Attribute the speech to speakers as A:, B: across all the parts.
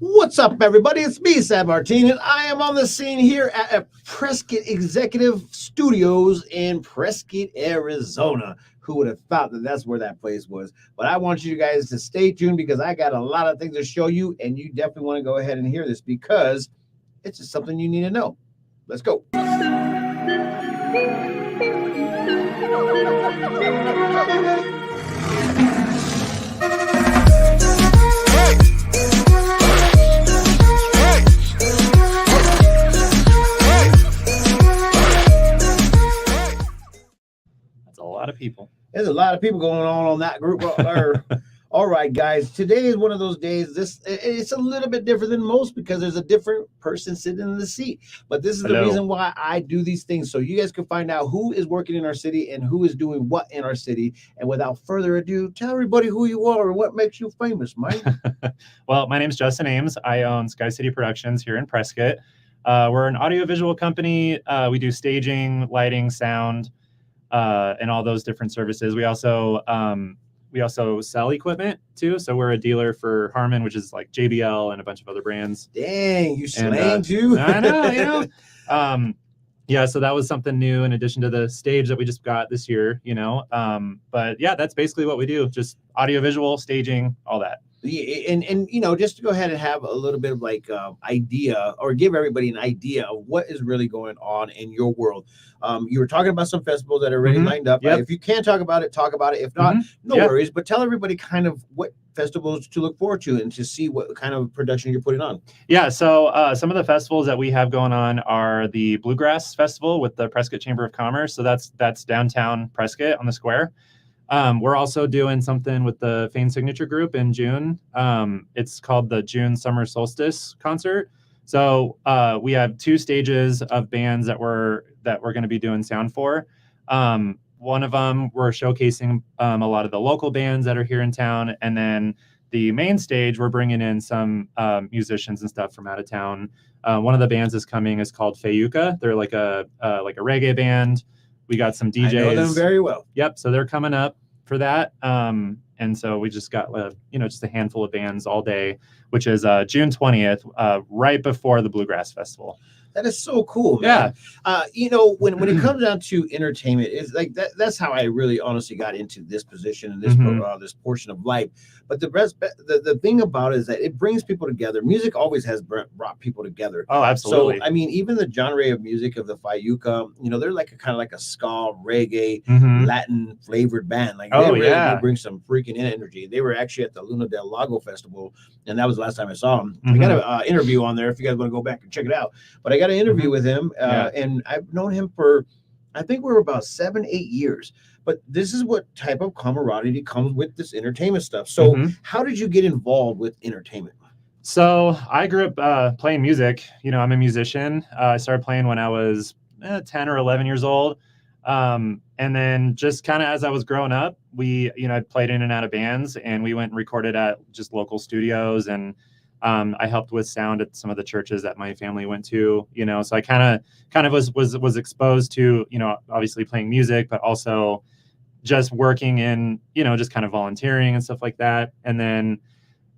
A: What's up, everybody? It's me, Sam Martin, and I am on the scene here at Prescott Executive Studios in Prescott, Arizona. Who would have thought that that's where that place was? But I want you guys to stay tuned because I got a lot of things to show you, and you definitely want to go ahead and hear this because it's just something you need to know. Let's go.
B: A lot of people.
A: There's a lot of people going on that group. All right, guys. Today is one of those days. It's a little bit different than most because there's a different person sitting in the seat. But this is the reason why I do these things, so you guys can find out who is working in our city and who is doing what in our city. And without further ado, tell everybody who you are and what makes you famous, Mike.
B: Well, my name is Justin Ames. I own Sky City Productions here in Prescott. We're an audiovisual company. We do staging, lighting, sound, and all those different services. We also sell equipment too. So we're a dealer for Harman, which is like JBL and a bunch of other brands.
A: Dang, you slang too.
B: I know, yeah, so that was something new in addition to the stage that we just got this year, but yeah, that's basically what we do. Just audiovisual, staging, all that.
A: And just to go ahead and have a little bit of like idea, or give everybody an idea of what is really going on in your world. You were talking about some festivals that are already lined up.
B: Yep.
A: If you can talk about it, talk about it. If not, no worries. But tell everybody kind of what festivals to look forward to and to see what kind of production you're putting on.
B: Yeah, so some of the festivals that we have going on are the Bluegrass Festival with the Prescott Chamber of Commerce. So that's downtown Prescott on the square. We're also doing something with the Fane Signature Group in June. It's called the June Summer Solstice Concert. So we have 2 stages of bands that we're going to be doing sound for. One of them, we're showcasing a lot of the local bands that are here in town, and then the main stage, we're bringing in some musicians and stuff from out of town. One of the bands is called Fayuca. They're like a reggae band. We got some DJs.
A: I know them very well.
B: Yep. So they're coming up for that. And so we just got, just a handful of bands all day, which is June 20th, right before the Bluegrass Festival.
A: That is so cool, man. Yeah. When it comes down to entertainment, it's like that's how I really honestly got into this position and this portion of life. But the thing about it is that it brings people together. Music always has brought people together.
B: Oh, absolutely.
A: So, I mean, even the genre of music of the Fayuca, they're like kind of like a ska, reggae, Latin flavored band. Like they really bring some freaking energy. They were actually at the Luna del Lago Festival, and that was the last time I saw them. I got an interview on there if you guys want to go back and check it out. But I got an interview with him, and I've known him for, I think we're about 7-8 years. But this is what type of camaraderie comes with this entertainment stuff. So how did you get involved with entertainment?
B: So I grew up playing music. I'm a musician. I started playing when I was 10 or 11 years old. And then just kind of as I was growing up, I played in and out of bands, and we went and recorded at just local studios, and I helped with sound at some of the churches that my family went to, so I kind of was exposed to, obviously playing music, but also just working in, just kind of volunteering and stuff like that. And then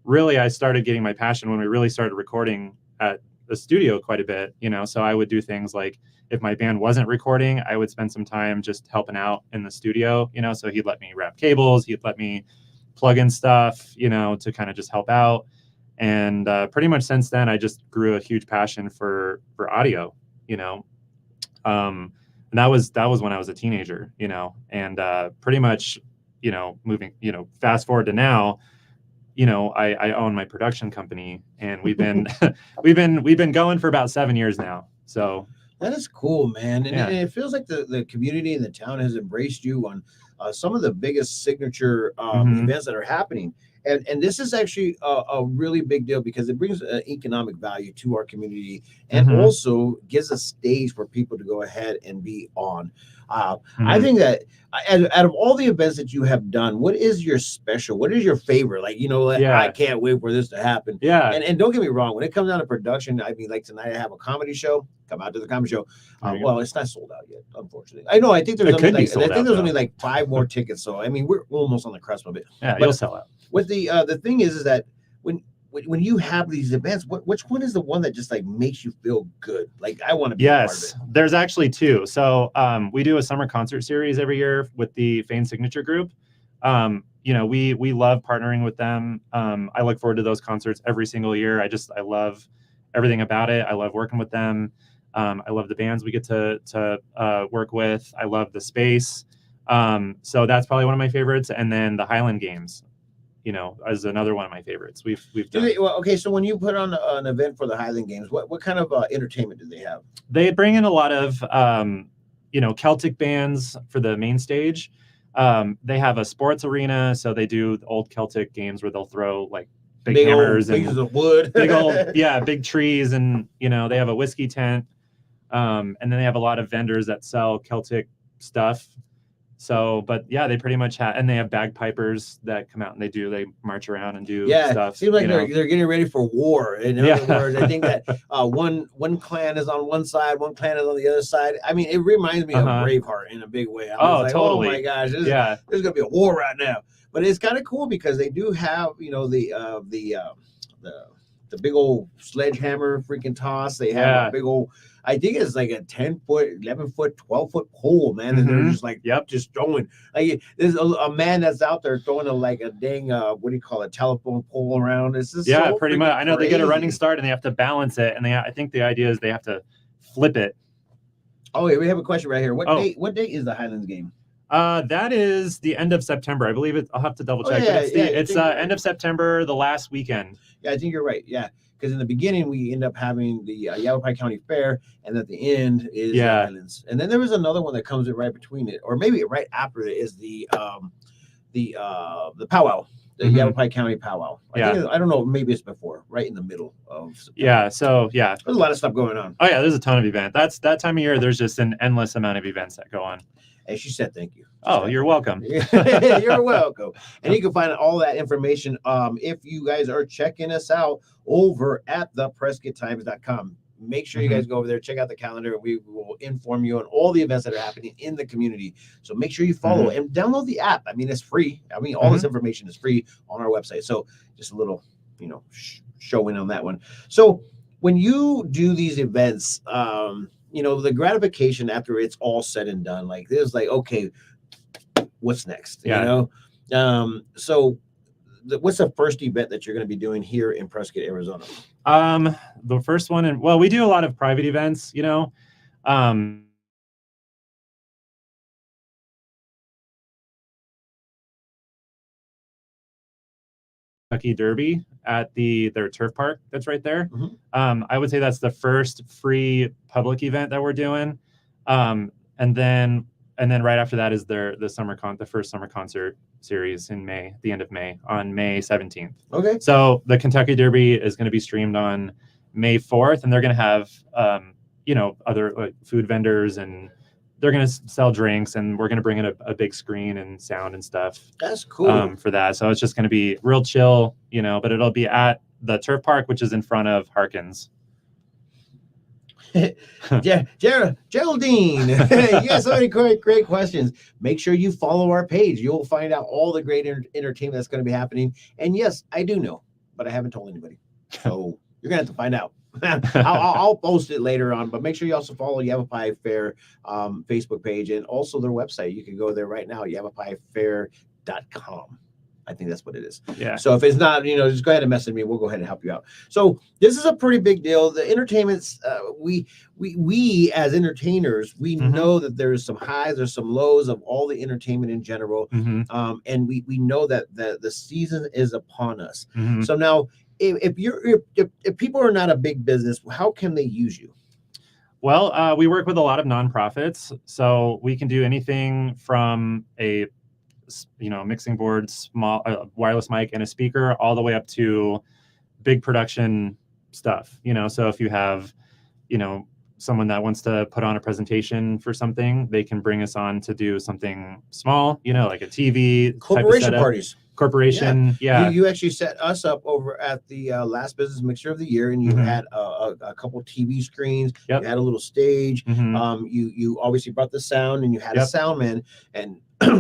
B: really I started getting my passion when we really started recording at the studio quite a bit, so I would do things like, if my band wasn't recording, I would spend some time just helping out in the studio, so he'd let me wrap cables, he'd let me plug in stuff, to kind of just help out. And pretty much since then, I just grew a huge passion for audio, and that was when I was a teenager, and pretty much, moving, fast forward to now, I own my production company, and we've been we've been going for about 7 years now. So
A: that is cool, man. And it feels like the community and the town has embraced you on some of the biggest signature events that are happening. And this is actually a really big deal because it brings economic value to our community and also gives a stage for people to go ahead and be on. I think that out of all the events that you have done, what is your special? What is your favorite? Like, I can't wait for this to happen.
B: Yeah.
A: And don't get me wrong. When it comes down to production, I mean, like tonight I have a comedy show. Come out to the comedy show. Well, it's not sold out yet, unfortunately. I know. I think there's only like 5 more tickets. So I mean, we're almost on the cusp of it.
B: Yeah, you'll sell out.
A: What the thing is that when when you have these events, which one is the one that just like makes you feel good? Like I want to be a part of it.
B: There's actually two. So we do a summer concert series every year with the Fane Signature Group. We love partnering with them. I look forward to those concerts every single year. I love everything about it. I love working with them. I love the bands we get to work with. I love the space. So that's probably one of my favorites. And then the Highland Games, as another one of my favorites. We've done.
A: Okay, so when you put on an event for the Highland Games, what kind of entertainment do they have?
B: They bring in a lot of Celtic bands for the main stage. They have a sports arena, so they do the old Celtic games where they'll throw like big hammers and
A: pieces of wood,
B: big trees, and they have a whiskey tent, and then they have a lot of vendors that sell Celtic stuff. So, but yeah, they pretty much have, and they have bagpipers that come out and they march around and do stuff.
A: Seems like they're getting ready for war. In other words, I think that one clan is on one side, one clan is on the other side. I mean, it reminds me of Braveheart in a big way.
B: Totally.
A: Oh my gosh, there's gonna be a war right now. But it's kind of cool because they do have, the big old sledgehammer freaking toss. They have a big old, I think it's like a 10-foot, 11-foot, 12-foot pole, man. And they're just like, just throwing. Like there's a man that's out there throwing a dang, what do you call it, telephone pole around. It's just
B: pretty much. I know they get a running start and they have to balance it, and I think the idea is they have to flip it.
A: Oh, yeah, we have a question right here. What date is the Highlands game?
B: That is the end of September. I believe I'll have to double check. It's end of September, the last weekend.
A: Yeah, I think you're right. Yeah, because in the beginning we end up having the Yavapai County Fair, and at the end is the Highlands. And then there was another one that comes in right between it, or maybe right after it is the powwow, the Yavapai County powwow. I don't know. Maybe it's before, right in the middle of September.
B: Yeah. So there's
A: a lot of stuff going on.
B: Oh yeah, there's a ton of events. That's that time of year. There's just an endless amount of events that go on.
A: And she said, thank you.
B: You're welcome.
A: You're welcome. And you can find all that information if you guys are checking us out over at theprescotttimes.com. Make sure you guys go over there, check out the calendar, and we will inform you on all the events that are happening in the community. So make sure you follow and download the app. I mean, it's free. I mean, all this information is free on our website. So just a little, showing on that one. So when you do these events, the gratification after it's all said and done, like there's like, okay, what's next? So what's the first event that you're going to be doing here in Prescott, Arizona?
B: The first one, we do a lot of private events, Kentucky Derby at their turf park that's right there. I would say that's the first free public event that we're doing, and then right after that is the first summer concert series in May, the end of May, on May 17th.
A: Okay.
B: So the Kentucky Derby is going to be streamed on May 4th, and they're going to have other like food vendors, and they're going to sell drinks, and we're going to bring in a big screen and sound and stuff.
A: That's cool.
B: For that. So it's just going to be real chill, but it'll be at the turf park, which is in front of Harkins.
A: Geraldine, you got so many great questions. Make sure you follow our page. You'll find out all the great entertainment that's going to be happening. And yes, I do know, but I haven't told anybody. So you're going to have to find out. I'll post it later on, but make sure you also follow Yavapai Fair Facebook page and also their website. You can go there right now, yavapaifair.com. I think that's what it is.
B: Yeah.
A: So if it's not, just go ahead and message me. We'll go ahead and help you out. So this is a pretty big deal. The entertainment's we as entertainers, we know that there's some highs, there's some lows of all the entertainment in general. And we know that the season is upon us. So now if people are not a big business, how can they use you?
B: Well, we work with a lot of nonprofits, so we can do anything from a mixing board, small wireless mic and a speaker, all the way up to big production stuff. So if you have someone that wants to put on a presentation for something, they can bring us on to do something small, like a TV
A: corporation parties.
B: Corporation,
A: You actually set us up over at the last Business Mixer of the Year, and you had a couple TV screens. You had a little stage. You obviously brought the sound, and you had a sound man. And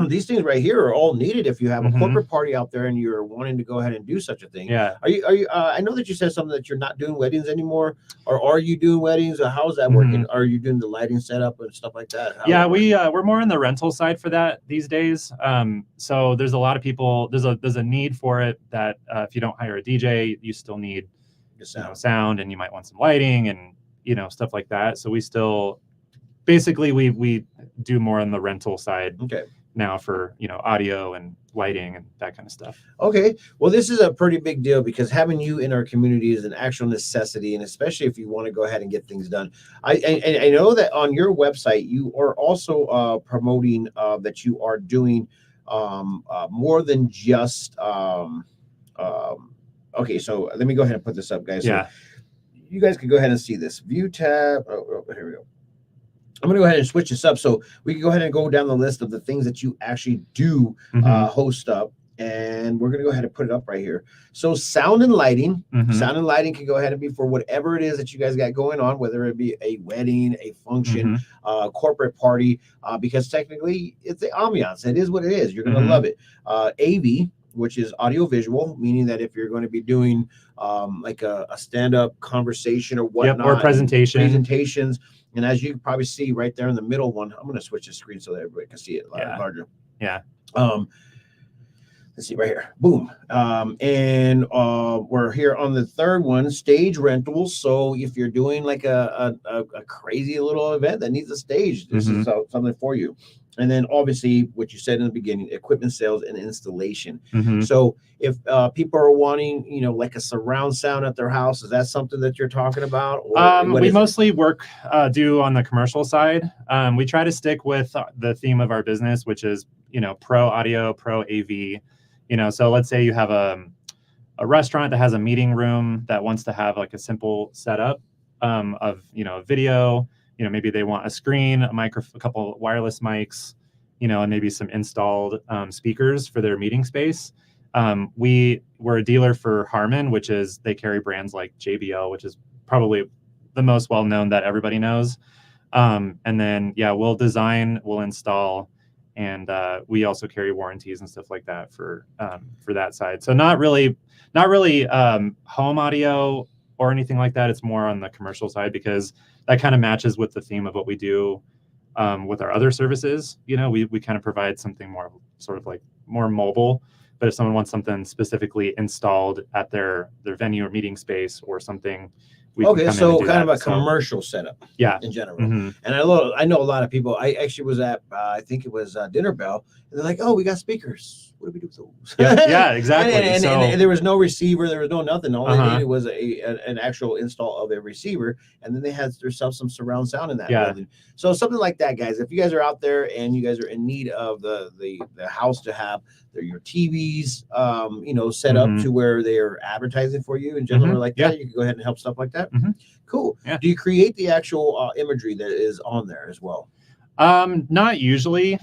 A: these things right here are all needed if you have a
B: Mhm.
A: corporate party out there and you're wanting to go ahead and do such a thing.
B: Yeah.
A: Are you I know that you said something that you're not doing weddings anymore, or are you doing weddings, or how is that working? Are you doing the lighting setup and stuff like that?
B: Yeah, we're more on the rental side for that these days. So there's a lot of people, there's a need for it that if you don't hire a DJ, you still need sound, and you might want some lighting and stuff like that. So we still basically we do more on the rental side now for audio and lighting and that kind of stuff.
A: Okay, well, this is a pretty big deal because having you in our community is an actual necessity, and especially if you want to go ahead and get things done. I know that on your website you are also promoting that you are doing more than just okay, so let me go ahead and put this up, guys.
B: Yeah.
A: So you guys can go ahead and see this view tab. Oh, here we go. I'm going to go ahead and switch this up so we can go ahead and go down the list of the things that you actually do host up. And we're going to go ahead and put it up right here. So sound and lighting. Sound and lighting can go ahead and be for whatever it is that you guys got going on, whether it be a wedding, a function, corporate party, because technically it's the ambiance. It is what it is. You're going to love it. AV, which is audio visual, meaning that if you're going to be doing like a stand-up conversation or whatnot,
B: or
A: presentations. And as you can probably see right there in the middle one, I'm going to switch the screen so that everybody can see it larger.
B: Yeah.
A: Let's see right here. Boom. And we're here on the third one, stage rentals. So if you're doing like a crazy little event that needs a stage, this is something for you. And then obviously what you said in the beginning, equipment sales and installation. So if people are wanting, like a surround sound at their house, is that something that you're talking about? Or
B: we mostly do on the commercial side. We try to stick with the theme of our business, which is, pro audio, pro AV. So let's say you have a restaurant that has a meeting room that wants to have like a simple setup of, video. Maybe they want a screen, a couple wireless mics, and maybe some installed speakers for their meeting space. We're a dealer for Harman, which is, they carry brands like JBL, which is probably the most well-known that everybody knows. And then, we'll design, we'll install, and we also carry warranties and stuff like that for that side. So not really home audio or anything like that. It's more on the commercial side because that kind of matches with the theme of what we do with our other services. We kind of provide something more sort of like more mobile. But if someone wants something specifically installed at their venue or meeting space or something,
A: so kind of a commercial setup, in general. And I know a lot of people. I actually was at I think it was Dinner Bell, and they're like, "Oh, we got speakers. What do we do with those?"
B: Yeah, exactly.
A: and there was no receiver, there was no nothing. All they needed was an actual install of a receiver, and then they had themselves some surround sound in that building. So something like that, guys. If you guys are out there and you guys are in need of the house to have your TVs, set up to where they are advertising for you and general like that, you can go ahead and help stuff like that. Cool. Do you create the actual imagery that is on there as well?
B: Not usually.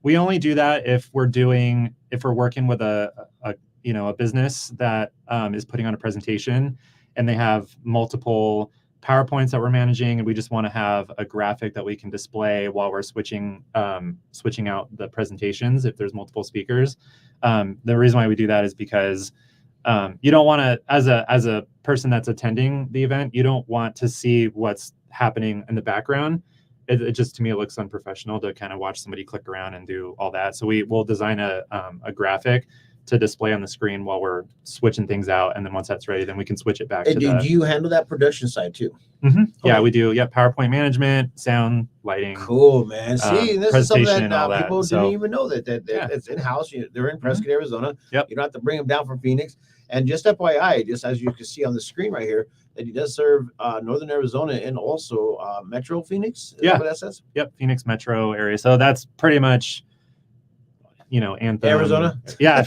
B: We only do that if we're working with a business that is putting on a presentation and they have multiple PowerPoints that we're managing, and we just want to have a graphic that we can display while we're switching out the presentations if there's multiple speakers. The reason why we do that is because you don't want to, as a person that's attending the event, you don't want to see what's happening in the background. It just, to me, it looks unprofessional to kind of watch somebody click around and do all that. So we'll design a graphic to display on the screen while we're switching things out, and then once that's ready, then we can switch it back.
A: Do you handle that production side too?
B: Yeah, we do. Yeah, PowerPoint management, sound, lighting.
A: Cool, man. See, this is something that people didn't even know that it's in house. They're in Prescott, Arizona.
B: Yep.
A: You don't have to bring them down from Phoenix. And just FYI, just as you can see on the screen right here, that he does serve Northern Arizona and also Metro Phoenix. Is that what that says?
B: Yep, Phoenix metro area. So that's pretty much, Anthem.
A: Arizona.
B: Yeah.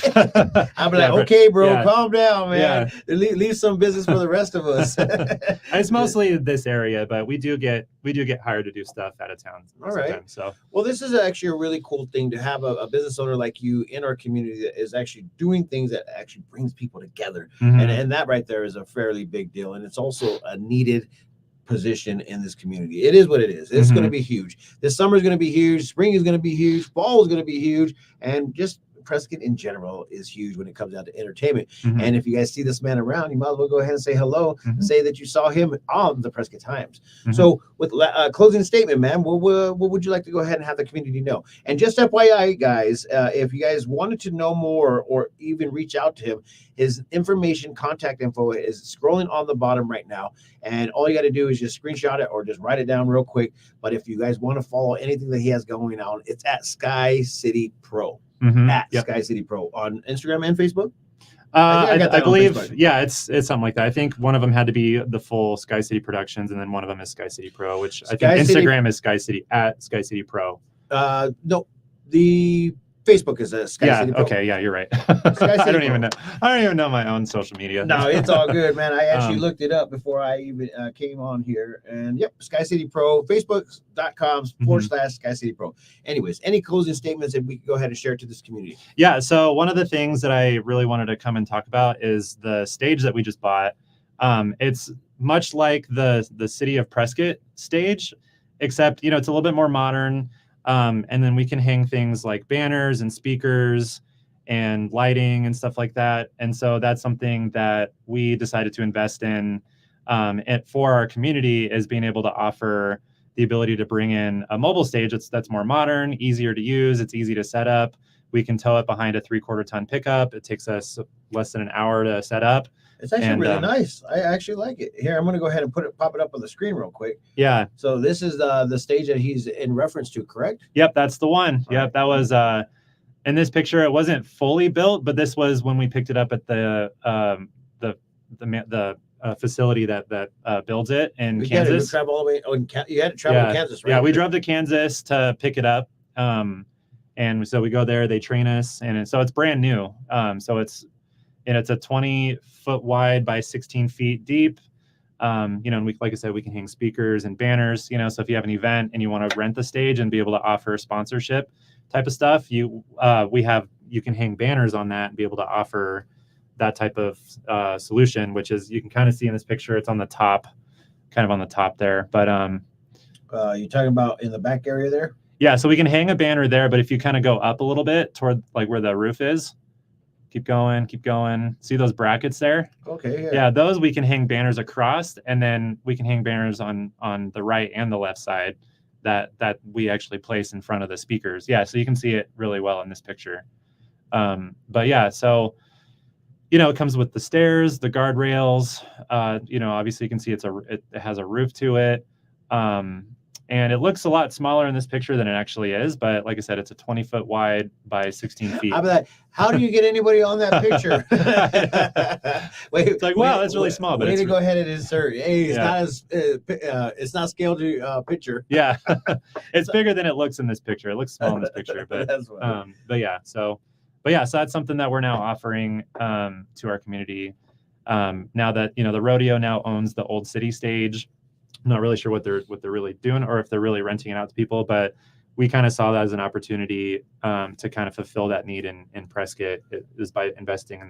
A: I'm like, okay, bro, calm down, man. Leave some business for the rest of us.
B: It's mostly this area, but we do get hired to do stuff out of town.
A: All right.
B: So,
A: well, this is actually a really cool thing to have a business owner like you in our community that is actually doing things that actually brings people together. And that right there is a fairly big deal. And it's also a needed position in this community. It is what it is. It's going to be huge. This summer is going to be huge. Spring is going to be huge. Fall is going to be huge. And just Prescott in general is huge when it comes down to entertainment. And if you guys see this man around, you might as well go ahead and say hello and say that you saw him on the Prescott Times. So with closing statement, man, what would you like to go ahead and have the community know? And just FYI, guys, if you guys wanted to know more or even reach out to him, his information, contact info is scrolling on the bottom right now. And all you got to do is just screenshot it or just write it down real quick. But if you guys want to follow anything that he has going on, it's at Sky City Pro. At Sky City Pro on Instagram and Facebook.
B: I believe, yeah, it's something like that. I think one of them had to be the full Sky City Productions, and then one of them is Sky City Pro, which I think Instagram is Sky City at Sky City Pro.
A: No, the Facebook is a Sky City Pro.
B: Okay, yeah, you're right. I don't even know my own social media.
A: No, it's all good, man. I actually looked it up before I even came on here, and yep, Sky City Pro, Facebook.com/Sky City Pro. Anyways, any closing statements that we can go ahead and share to this community?
B: Yeah, so one of the things that I really wanted to come and talk about is the stage that we just bought. It's much like the City of Prescott stage, except it's a little bit more modern. And then we can hang things like banners and speakers and lighting and stuff like that. And so that's something that we decided to invest in for our community, is being able to offer the ability to bring in a mobile stage that's more modern, easier to use. It's easy to set up. We can tow it behind a 3/4 ton pickup. It takes us less than an hour to set up.
A: It's actually really nice. I actually like it. Here, I'm going to go ahead and pop it up on the screen real quick.
B: Yeah.
A: So this is the stage that he's in reference to, correct?
B: Yep, that's the one. Yep, that was in this picture. It wasn't fully built, but this was when we picked it up at the facility that builds it in Kansas.
A: You travel all the way. You had to travel to Kansas, right?
B: Yeah, we drove to Kansas to pick it up, and so we go there. They train us, and so it's brand new. So it's a 20-foot wide by 16 feet deep. And we, like I said, we can hang speakers and banners. So if you have an event and you want to rent the stage and be able to offer sponsorship type of stuff, you can hang banners on that and be able to offer that type of solution, which is, you can kind of see in this picture, it's on the top, kind of on the top there. But
A: you're talking about in the back area there?
B: Yeah, so we can hang a banner there, but if you kind of go up a little bit toward like where the roof is, keep going. See those brackets there?
A: Okay. Yeah.
B: Yeah, those we can hang banners across, and then we can hang banners on the right and the left side that we actually place in front of the speakers. Yeah, so you can see it really well in this picture. But yeah, so it comes with the stairs, the guardrails. Obviously you can see it has a roof to it. And it looks a lot smaller in this picture than it actually is. But like I said, it's a 20-foot wide by 16 feet.
A: How do you get anybody on that picture?
B: It's like, wow, that's really small. But
A: we need to go ahead and insert. Hey, it's not scaled to picture.
B: Yeah, it's bigger than it looks in this picture. It looks small in this picture, but so that's something that we're now offering to our community. Now that the rodeo now owns the Old City stage. I'm not really sure what they're really doing, or if they're really renting it out to people, but we kind of saw that as an opportunity to kind of fulfill that need in Prescott, is by investing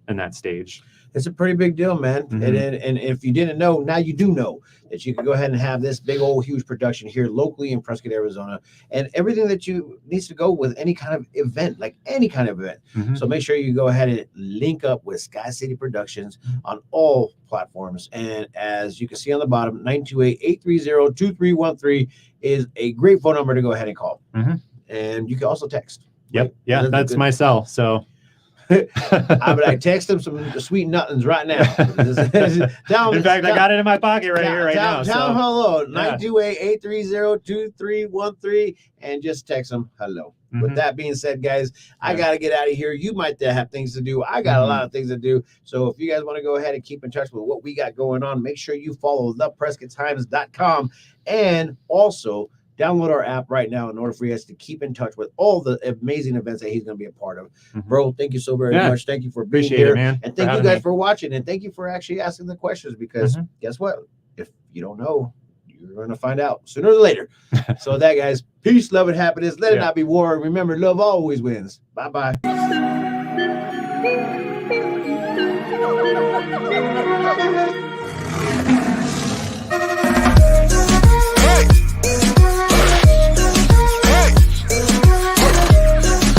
B: in that stage.
A: It's a pretty big deal, man. And if you didn't know, now you do know that you can go ahead and have this big old huge production here locally in Prescott, Arizona, and everything that you needs to go with any kind of event, like any kind of event. So make sure you go ahead and link up with Sky City Productions on all platforms. And as you can see on the bottom, 928-830-2313 is a great phone number to go ahead and call. And you can also text.
B: Yep. Right? Yeah, that's my cell. So
A: I text him some sweet nothings right now.
B: In fact, I got it in my pocket right now.
A: Tell him hello, 928-830-2313, and just text him hello. With that being said, guys, I got to get out of here. You might have things to do. I got a lot of things to do. So if you guys want to go ahead and keep in touch with what we got going on, make sure you follow theprescotttimes.com, and also download our app right now in order for us to keep in touch with all the amazing events that he's going to be a part of. Bro, thank you so very much. Thank you for being here.
B: It, man.
A: And thank you guys for watching. And thank you for actually asking the questions, because guess what? If you don't know, you're going to find out sooner or later. So with that, guys, peace, love, and happiness. Let it not be war. Remember, love always wins. Bye-bye.